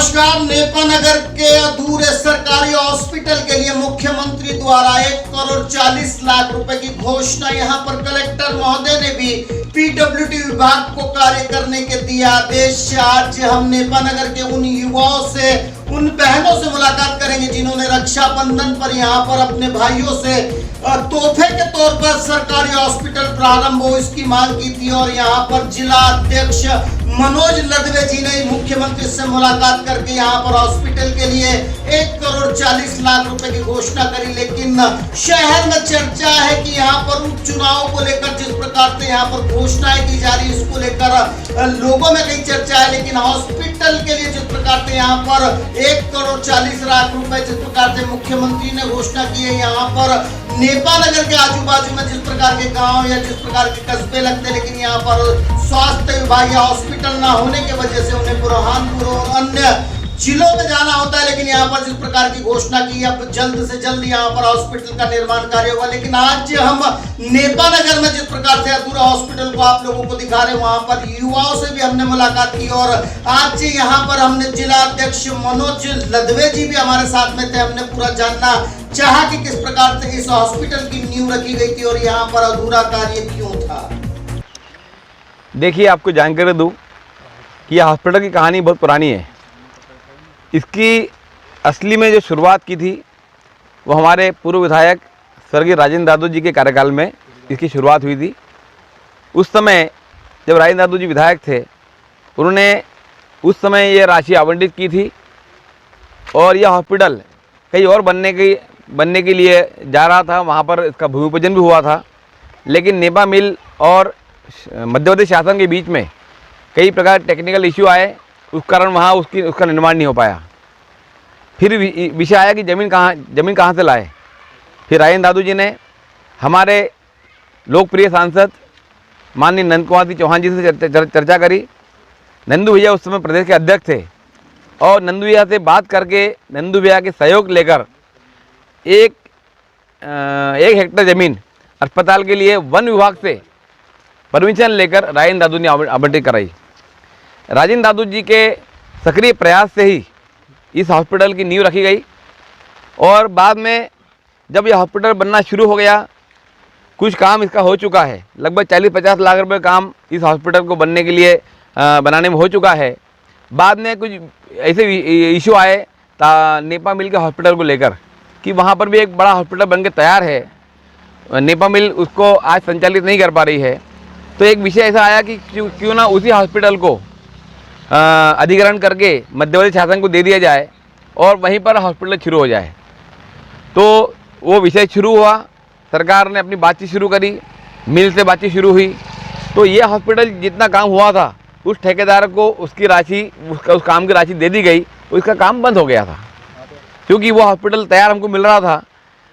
नमस्कार। नेपानगर के अधूरे सरकारी हॉस्पिटल के लिए मुख्यमंत्री द्वारा 1,40,00,000 रुपए की घोषणा। यहां पर कलेक्टर महोदय ने भी पीडब्ल्यूडी विभाग को कार्य करने के दिया आदेश। आज हम नेपानगर के उन युवाओं से, उन बहनों से मुलाकात करेंगे जिन्होंने रक्षाबंधन पर यहाँ पर अपने भाइयों से तोहफे के तौर पर सरकारी हॉस्पिटल प्रारंभ हो इसकी मांग की थी। और यहाँ पर जिला अध्यक्ष मनोज लदवे जी ने मुख्यमंत्री से मुलाकात करके यहाँ पर हॉस्पिटल के लिए 1,40,00,000 रुपए की घोषणा करी। लेकिन शहर में चर्चा है कि यहाँ पर उपचुनाव को लेकर जिस प्रकार से यहाँ पर घोषणाएं की जा रही है इसको लेकर लोगों में कई चर्चा है। लेकिन हॉस्पिटल के लिए जिस प्रकार से यहाँ पर 1,40,00,000 रुपए जिस प्रकार से मुख्यमंत्री ने घोषणा की है, यहाँ पर नेपानगर के आजू बाजू में जिस प्रकार के गांव या जिस प्रकार के कस्बे लगते हैं, लेकिन यहाँ पर स्वास्थ्य विभाग या हॉस्पिटल ना होने की वजह से उन्हें बुरहानपुर और अन्य जिलों में जाना होता है। लेकिन यहाँ पर जिस प्रकार की घोषणा की, अब जल्द से जल्द यहाँ पर हॉस्पिटल का निर्माण कार्य होगा। लेकिन आज हम नेपानगर में जिस प्रकार से अधूरा हॉस्पिटल को आप लोगों को दिखा रहे हैं, वहां पर युवाओं से भी हमने मुलाकात की और आज यहाँ पर हमने जिला अध्यक्ष मनोज लदवे जी भी हमारे साथ में थे। हमने पूरा जानना चाहा कि किस प्रकार से इस हॉस्पिटल की नींव रखी गई थी और यहाँ पर अधूरा कार्य क्यों था। देखिए, आपको जानकारी दूं कि यह हॉस्पिटल की कहानी बहुत पुरानी है। इसकी असली में जो शुरुआत की थी वो हमारे पूर्व विधायक स्वर्गीय राजेंद्र दादू जी के कार्यकाल में इसकी शुरुआत हुई थी। उस समय जब राजेंद्र दादू जी विधायक थे, उन्होंने उस समय ये राशि आवंटित की थी और यह हॉस्पिटल कहीं और बनने के लिए जा रहा था। वहाँ पर इसका भूमि पूजन भी हुआ था, लेकिन नेपा मिल और मध्य प्रदेश शासन के बीच में कई प्रकार टेक्निकल इश्यू आए, उस कारण वहाँ उसका निर्माण नहीं हो पाया। फिर विषय आया कि ज़मीन कहाँ से लाए। फिर राजेंद्र दादू जी ने हमारे लोकप्रिय सांसद माननीय नंद कुमार सिंह चौहान जी से चर्चा करी। नंदू भैया उस समय प्रदेश के अध्यक्ष थे और नंदू भैया से बात करके नंदू भैया के सहयोग लेकर एक हेक्टेयर ज़मीन अस्पताल के लिए वन विभाग से परमिशन लेकर राजेंद्र दादू ने आवंटित कराई। राजेंद्र दादू जी के सक्रिय प्रयास से ही इस हॉस्पिटल की नींव रखी गई और बाद में जब यह हॉस्पिटल बनना शुरू हो गया, कुछ काम इसका हो चुका है। लगभग 40-50 लाख रुपए काम इस हॉस्पिटल को बनने के लिए बनाने में हो चुका है। बाद में कुछ ऐसे इशू आए नेपा मिल के हॉस्पिटल को लेकर कि वहाँ पर भी एक बड़ा हॉस्पिटल बनके तैयार है, नेपा मिल उसको आज संचालित नहीं कर पा रही है। तो एक विषय ऐसा आया कि क्यों ना उसी हॉस्पिटल को अधिग्रहण करके मध्य प्रदेश शासन को दे दिया जाए और वहीं पर हॉस्पिटल शुरू हो जाए। तो वो विषय शुरू हुआ, सरकार ने अपनी बातचीत शुरू करी, मिल से बातचीत शुरू हुई। तो ये हॉस्पिटल जितना काम हुआ था उस ठेकेदार को उसकी राशि उस काम की राशि दे दी गई, तो इसका काम बंद हो गया था। क्योंकि वो हॉस्पिटल तैयार हमको मिल रहा था।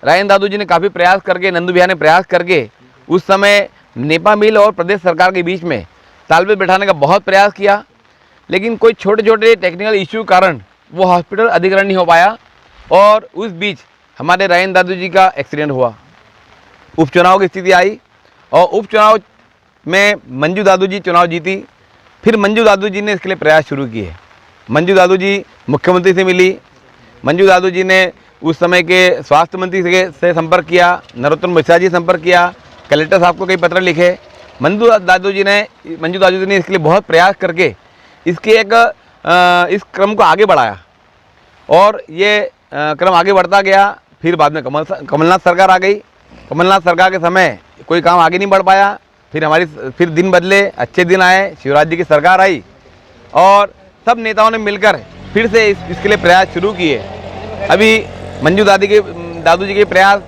राजेंद्र दादू जी ने काफ़ी प्रयास करके, नंदू भैया ने प्रयास करके उस समय नेपा मिल और प्रदेश सरकार के बीच में तालमेल बैठाने का बहुत प्रयास किया, लेकिन कोई छोटे छोटे टेक्निकल इश्यू कारण वो हॉस्पिटल अधिग्रहण नहीं हो पाया। और उस बीच हमारे राजेंद्र दादू जी का एक्सीडेंट हुआ, उपचुनाव की स्थिति आई और उपचुनाव में मंजू दादू जी चुनाव जीती। फिर मंजू दादू जी ने इसके लिए प्रयास शुरू किए। मंजू दादू जी मुख्यमंत्री से मिली। मंजू दादू जी ने उस समय के स्वास्थ्य मंत्री से संपर्क किया, नरोत्तम मिश्रा जी संपर्क किया, कलेक्टर साहब को कई पत्र लिखे। मंजू दादू जी ने इसके लिए बहुत प्रयास करके इसके इस क्रम को आगे बढ़ाया और ये क्रम आगे बढ़ता गया। फिर बाद में कमलनाथ सरकार आ गई। कमलनाथ सरकार के समय कोई काम आगे नहीं बढ़ पाया। फिर दिन बदले, अच्छे दिन आए, शिवराज जी की सरकार आई और सब नेताओं ने मिलकर फिर से इसके लिए प्रयास शुरू किए। अभी मंजू दादू जी के प्रयास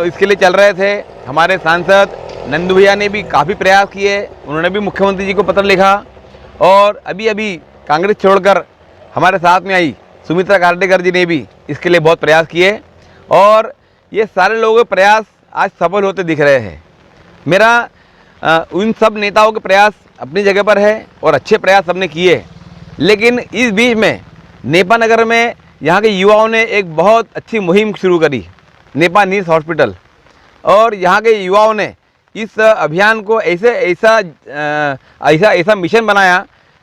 इसके लिए चल रहे थे। हमारे सांसद नंदू भैया ने भी काफ़ी प्रयास किए, उन्होंने भी मुख्यमंत्री जी को पत्र लिखा और अभी कांग्रेस छोड़कर हमारे साथ में आई सुमित्रा कार्डेकर जी ने भी इसके लिए बहुत प्रयास किए और ये सारे लोगों के प्रयास आज सफल होते दिख रहे हैं। मेरा उन सब नेताओं के प्रयास अपनी जगह पर है और अच्छे प्रयास सबने किए, लेकिन इस बीच में नेपा नगर में यहाँ के युवाओं ने एक बहुत अच्छी मुहिम शुरू करी, नेपा नीड्स हॉस्पिटल। और यहाँ के युवाओं ने इस अभियान को ऐसा मिशन बनाया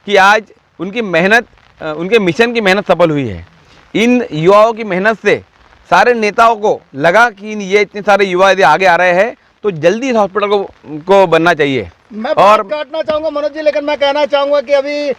कि आज उनकी मेहनत उनके मिशन की मेहनत सफल हुई है। इन युवाओं की मेहनत से सारे नेताओं को लगा कि ये इतने सारे युवा यदि आगे आ रहे हैं तो जल्दी इस हॉस्पिटल को बनना चाहिए। मैं बात काटना चाहूंगा मनोज जी, लेकिन मैं कहना चाहूंगा कि अभी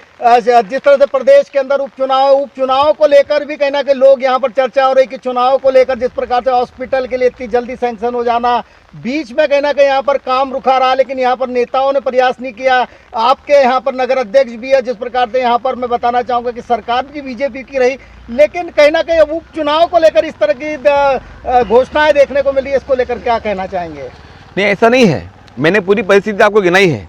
जिस तरह से प्रदेश के अंदर उपचुनाव को लेकर भी कहना कि लोग यहाँ पर चर्चा हो रही कि चुनाव को लेकर जिस प्रकार से हॉस्पिटल के लिए इतनी जल्दी सैंक्शन हो जाना, बीच में कहना कि यहाँ पर काम रुका रहा, लेकिन यहाँ पर नेताओं ने प्रयास नहीं किया। आपके यहाँ पर नगर अध्यक्ष भी है, जिस प्रकार से यहाँ पर मैं बताना चाहूँगा कि सरकार भी बीजेपी की रही, लेकिन कहना कि अब उपचुनाव को लेकर इस तरह की घोषणाएं देखने को मिली, इसको लेकर क्या कहना चाहेंगे? नहीं, ऐसा नहीं है। मैंने पूरी परिस्थिति आपको गिनाई है,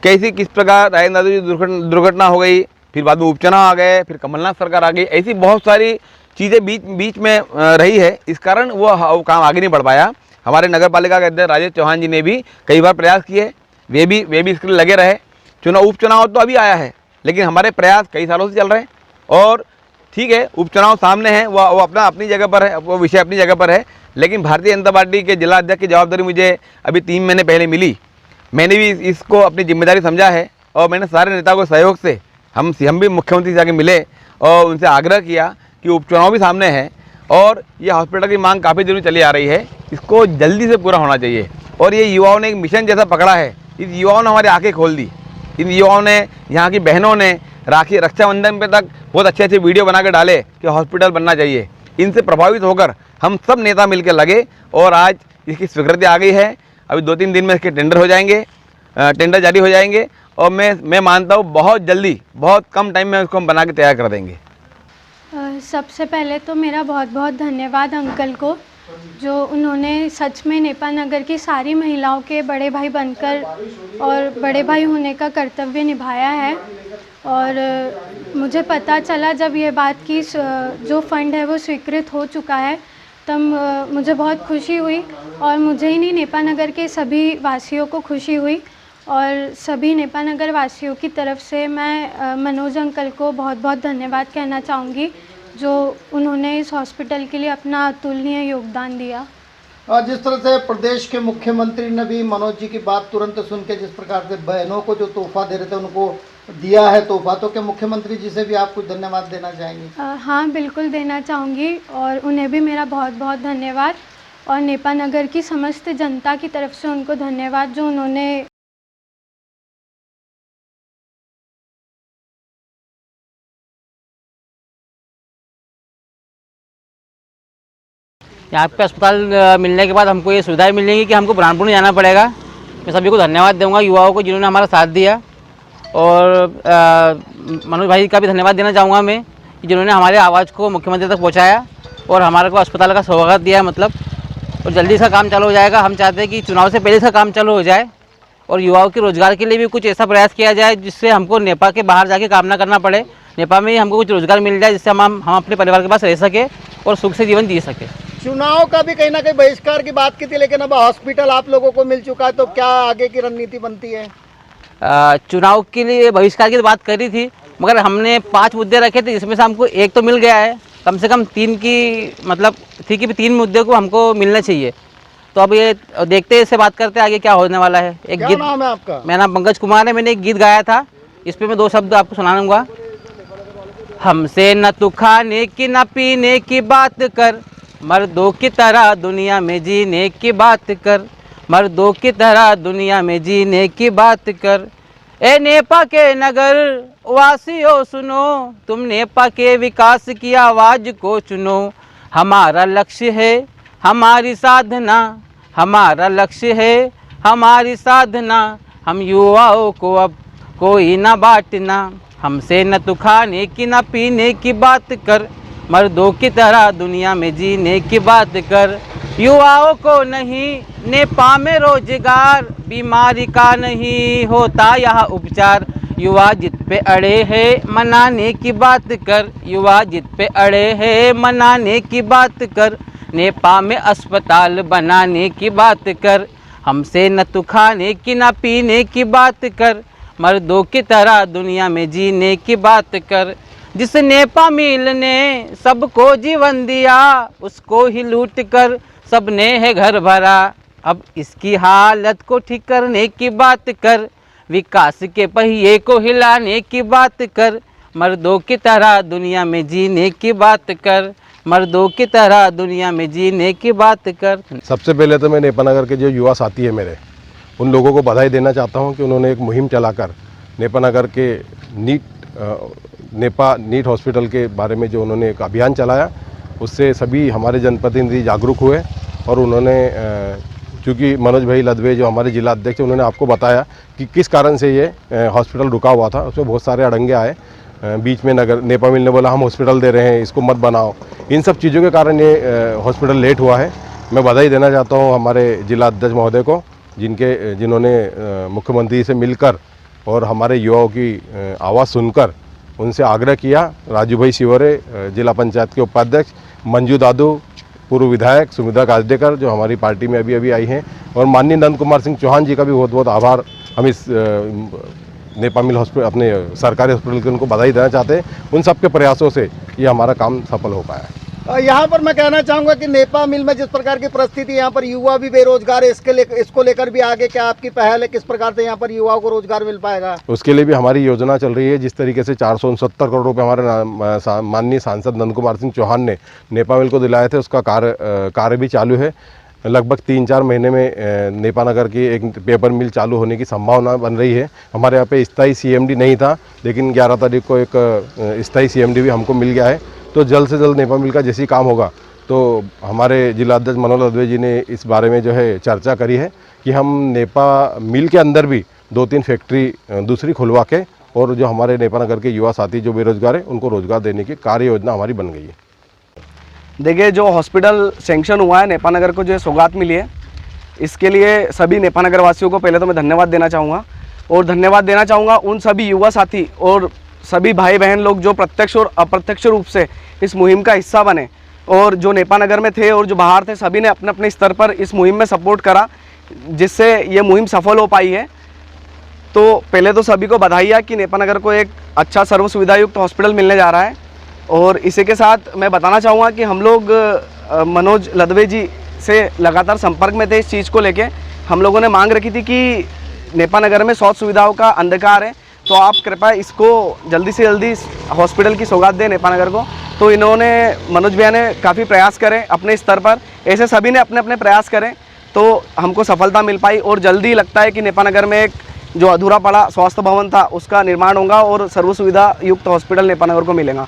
कैसी किस प्रकार राजेंद्र दादू जी दुर्घटना हो गई, फिर बाद में उपचुनाव आ गए, फिर कमलनाथ सरकार आ गई, ऐसी बहुत सारी चीज़ें बीच में रही है। इस कारण वो काम आगे नहीं बढ़ पाया। हमारे नगर पालिका के अध्यक्ष राजेश चौहान जी ने भी कई बार प्रयास किए, वे भी इसके लिए लगे रहे। उपचुनाव तो अभी आया है, लेकिन हमारे प्रयास कई सालों से चल रहे हैं। और ठीक है, उपचुनाव सामने है, वो अपनी जगह पर है, वो विषय अपनी जगह पर है, लेकिन भारतीय जनता पार्टी के जिला अध्यक्ष की जवाबदारी मुझे अभी 3 महीने पहले मिली। मैंने भी इसको अपनी जिम्मेदारी समझा है और मैंने सारे नेताओं के सहयोग से हम भी मुख्यमंत्री से जाके मिले और उनसे आग्रह किया कि उपचुनाव भी सामने है और ये हॉस्पिटल की मांग काफ़ी दिनों चली आ रही है, इसको जल्दी से पूरा होना चाहिए। और ये युवाओं ने एक मिशन जैसा पकड़ा है, इस युवाओं ने हमारी आंखें खोल दी। इन युवाओं ने, यहाँ की बहनों ने रक्षाबंधन पे तक बहुत अच्छे वीडियो बना के डाले कि हॉस्पिटल बनना चाहिए। इनसे प्रभावित होकर हम सब नेता मिलकर लगे और आज इसकी स्वीकृति आ गई है। अभी 2-3 दिन में इसके टेंडर हो जाएंगे, टेंडर जारी हो जाएंगे और मैं मानता हूँ बहुत जल्दी, बहुत कम टाइम में इसको हम बना के तैयार कर देंगे। सबसे पहले तो मेरा बहुत बहुत धन्यवाद अंकल को, जो उन्होंने सच में नेपा नगर की सारी महिलाओं के बड़े भाई बनकर और बड़े भाई होने का कर्तव्य निभाया है। और मुझे पता चला जब ये बात की जो फंड है वो स्वीकृत हो चुका है, तब मुझे बहुत खुशी हुई और मुझे ही नहीं नेपा नगर के सभी वासियों को खुशी हुई। और सभी नेपा नगर वासियों की तरफ से मैं मनोज अंकल को बहुत बहुत धन्यवाद कहना चाहूँगी, जो उन्होंने इस हॉस्पिटल के लिए अपना अतुलनीय योगदान दिया। जिस तरह से प्रदेश के मुख्यमंत्री ने भी मनोज जी की बात तुरंत सुन के जिस प्रकार से बहनों को जो तोहफा दे रहे थे उनको दिया है तोहफा, तो क्या मुख्यमंत्री जी से भी आप कुछ धन्यवाद देना चाहेंगे? हाँ, बिल्कुल देना चाहूँगी और उन्हें भी मेरा बहुत बहुत धन्यवाद और नेपा नगर की समस्त जनता की तरफ से उनको धन्यवाद, जो उन्होंने यहाँ पे अस्पताल मिलने के बाद हमको ये सुविधाएं मिलेंगी कि हमको बुरहानपुर नहीं जाना पड़ेगा। मैं सभी को धन्यवाद दूंगा, युवाओं को जिन्होंने हमारा साथ दिया, और मनोज भाई का भी धन्यवाद देना चाहूँगा मैं कि जिन्होंने हमारे आवाज़ को मुख्यमंत्री तक पहुँचाया और हमारे को अस्पताल का स्वागत दिया। मतलब और जल्दी इसका काम चालू हो जाएगा। हम चाहते हैं कि चुनाव से पहले इसका काम चालू हो जाए और युवाओं के रोज़गार के लिए भी कुछ ऐसा प्रयास किया जाए जिससे हमको नेपा के बाहर जाके काम ना करना पड़े, नेपा में ही हमको कुछ रोज़गार मिल जाए, जिससे हम अपने परिवार के पास रह सके और सुख से जीवन जी सके। चुनाव का भी कहीं ना कहीं बहिष्कार की बात की थी, लेकिन अब हॉस्पिटल आप लोगों को मिल चुका है, तो क्या आगे की रणनीति बनती है? चुनाव के लिए बहिष्कार की बात करी थी, मगर हमने 5 मुद्दे रखे थे, जिसमें से हमको 1 तो मिल गया है। कम से कम 3 की मतलब थी कि 3 मुद्दे को हमको मिलना चाहिए। तो अब ये देखते हैं, इससे बात करते हैं आगे क्या होने वाला है। एक गीत, नाम है आपका? मेरा नाम पंकज कुमार है। मैंने एक गीत गाया था, इस पर मैं 2 शब्द आपको सुनाऊंगा। हमसे न तू खाने की न पीने की बात कर, मर्दों की तरह दुनिया में जीने की बात कर, मर्दों की तरह दुनिया में जीने की बात कर। ए नेपा के नगर वासियों सुनो, तुम नेपा के विकास की आवाज़ को चुनो। हमारा लक्ष्य है हमारी साधना, हमारा लक्ष्य है हमारी साधना। हम युवाओं को अब कोई ना बांटना, हमसे न तू खाने की न पीने की बात कर, मर्दों की तरह दुनिया में जीने की बात कर। युवाओं को नहीं नेपा में रोजगार, बीमारी का नहीं होता यहाँ उपचार। युवा जिद पे अड़े हैं मनाने की बात कर, युवा जिद पे अड़े हैं मनाने की बात कर। नेपा में अस्पताल बनाने की बात कर, हमसे न तू खाने की न पीने की बात कर, मर्दों की तरह दुनिया में जीने की बात कर। जिस नेपा मिल ने सबको जीवन दिया, उसको ही लूट कर सबने है घर भरा। अब इसकी हालत को ठीक करने की बात कर, विकास के पहिए को हिलाने की बात कर। मर्दों की तरह दुनिया में जीने की बात कर, मर्दों की तरह दुनिया में जीने की बात कर। सबसे पहले तो मैं नेपानगर के जो युवा साथी है मेरे, उन लोगों को बधाई देना चाहता हूं कि उन्होंने एक मुहिम चलाकर नेपानगर के नीट हॉस्पिटल के बारे में जो उन्होंने एक अभियान चलाया, उससे सभी हमारे जनप्रतिनिधि जागरूक हुए। और उन्होंने चूँकि मनोज भाई लदवे जो हमारे जिला अध्यक्ष, उन्होंने आपको बताया कि किस कारण से ये हॉस्पिटल रुका हुआ था। उसमें बहुत सारे अड़ंगे आए बीच में। नेपा मिल ने बोला हम हॉस्पिटल दे रहे हैं, इसको मत बनाओ। इन सब चीज़ों के कारण ये हॉस्पिटल लेट हुआ है। मैं बधाई देना चाहता हूँ हमारे जिला अध्यक्ष महोदय को, जिन्होंने मुख्यमंत्री से मिलकर और हमारे युवाओं की आवाज़ सुनकर उनसे आग्रह किया। राजू भाई शिवरे जिला पंचायत के उपाध्यक्ष, मंजू दादू पूर्व विधायक, सुमित्रा काजडेकर जो हमारी पार्टी में अभी आई हैं, और माननीय नंद कुमार सिंह चौहान जी का भी बहुत बहुत आभार। हम इस नेपा मिल हॉस्पिटल, अपने सरकारी हॉस्पिटल के, उनको बधाई देना चाहते हैं। उन सब के प्रयासों से ये हमारा काम सफल हो पाया है। यहाँ पर मैं कहना चाहूँगा कि नेपा मिल में जिस प्रकार की परिस्थिति, यहाँ पर युवा भी बेरोजगार है, इसको लेकर भी आगे क्या आपकी पहल है? किस प्रकार से यहाँ पर युवाओं को रोजगार मिल पाएगा? उसके लिए भी हमारी योजना चल रही है। जिस तरीके से 469 करोड़ रुपए हमारे माननीय सांसद नंद कुमार सिंह चौहान ने नेपा मिल को दिलाए थे, उसका कार्य भी चालू है। लगभग 3-4 महीने में नेपानगर की एक पेपर मिल चालू होने की संभावना बन रही है। हमारे यहाँ पे स्थायी CMD नहीं था, लेकिन 11 तारीख को एक स्थायी CMD भी हमको मिल गया है। तो जल्द से जल्द नेपा मिल का जैसे ही काम होगा, तो हमारे जिला अध्यक्ष मनोज लदवे जी ने इस बारे में जो है चर्चा करी है कि हम नेपा मिल के अंदर भी 2-3 फैक्ट्री दूसरी खुलवा के, और जो हमारे नेपानगर के युवा साथी जो बेरोजगार हैं, उनको रोजगार देने की कार्य योजना हमारी बन गई है। देखिए, जो हॉस्पिटल सेंक्शन हुआ है नेपानगर को, जो सौगात मिली है, इसके लिए सभी नेपानगर वासियों को पहले तो मैं धन्यवाद देना चाहूँगा। और धन्यवाद देना चाहूँगा उन सभी युवा साथी और सभी भाई बहन लोग जो प्रत्यक्ष और अप्रत्यक्ष रूप से इस मुहिम का हिस्सा बने, और जो नेपानगर में थे और जो बाहर थे, सभी ने अपने अपने स्तर पर इस मुहिम में सपोर्ट करा, जिससे ये मुहिम सफल हो पाई है। तो पहले तो सभी को बधाई है कि नेपानगर को एक अच्छा सर्व सुविधा युक्त हॉस्पिटल मिलने जा रहा है। और इसी के साथ मैं बताना चाहूँगा कि हम लोग मनोज लदवे जी से लगातार संपर्क में थे इस चीज़ को लेके। हम लोगों ने मांग रखी थी कि नेपानगर में स्वास्थ्य सुविधाओं का अंधकार है, तो आप कृपया इसको जल्दी से जल्दी हॉस्पिटल की सौगात दें नेपानगर को। तो इन्होंने, मनोज भैया ने काफ़ी प्रयास करें अपने स्तर पर, ऐसे सभी ने अपने अपने प्रयास करें, तो हमको सफलता मिल पाई। और जल्दी लगता है कि नेपानगर में एक जो अधूरा पड़ा स्वास्थ्य भवन था, उसका निर्माण होगा और सर्व सुविधा युक्त हॉस्पिटल नेपानगर को मिलेगा।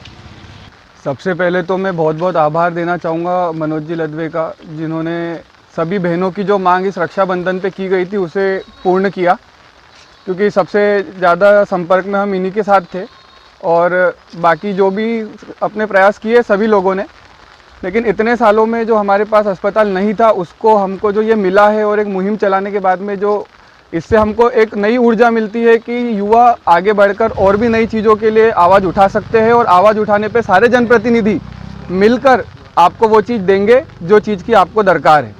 सबसे पहले तो मैं बहुत बहुत आभार देना चाहूँगा मनोज जी लदवे का, जिन्होंने सभी बहनों की जो मांग इस रक्षाबंधन पे की गई थी उसे पूर्ण किया, क्योंकि सबसे ज़्यादा संपर्क में हम इन्हीं के साथ थे। और बाकी जो भी अपने प्रयास किए सभी लोगों ने, लेकिन इतने सालों में जो हमारे पास अस्पताल नहीं था, उसको हमको जो ये मिला है, और एक मुहिम चलाने के बाद में जो इससे हमको एक नई ऊर्जा मिलती है कि युवा आगे बढ़कर और भी नई चीज़ों के लिए आवाज़ उठा सकते हैं। और आवाज़ उठाने पे सारे जनप्रतिनिधि मिलकर आपको वो चीज़ देंगे जो चीज़ की आपको दरकार है।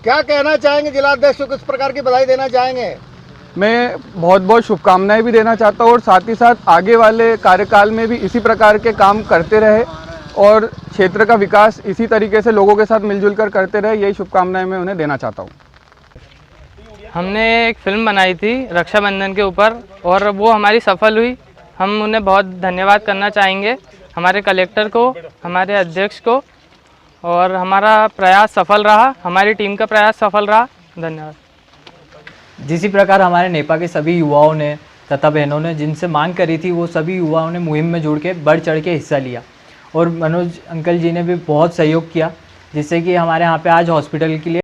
क्या कहना चाहेंगे जिला अध्यक्ष को, किस प्रकार की बधाई देना चाहेंगे? मैं बहुत बहुत शुभकामनाएं भी देना चाहता हूँ, और साथ ही साथ आगे वाले कार्यकाल में भी इसी प्रकार के काम करते रहे और क्षेत्र का विकास इसी तरीके से लोगों के साथ मिलजुल कर करते रहे, यही शुभकामनाएं मैं उन्हें देना चाहता हूँ। हमने एक फ़िल्म बनाई थी रक्षाबंधन के ऊपर, और वो हमारी सफल हुई। हम उन्हें बहुत धन्यवाद करना चाहेंगे, हमारे कलेक्टर को, हमारे अध्यक्ष को। और हमारा प्रयास सफल रहा, हमारी टीम का प्रयास सफल रहा। धन्यवाद। जिसी प्रकार हमारे नेपा के सभी युवाओं ने तथा बहनों ने जिनसे मांग करी थी, वो सभी युवाओं ने मुहिम में जुड़ के बढ़ चढ़ के हिस्सा लिया, और मनोज अंकल जी ने भी बहुत सहयोग किया, जिससे कि हमारे यहाँ पे आज हॉस्पिटल के लिए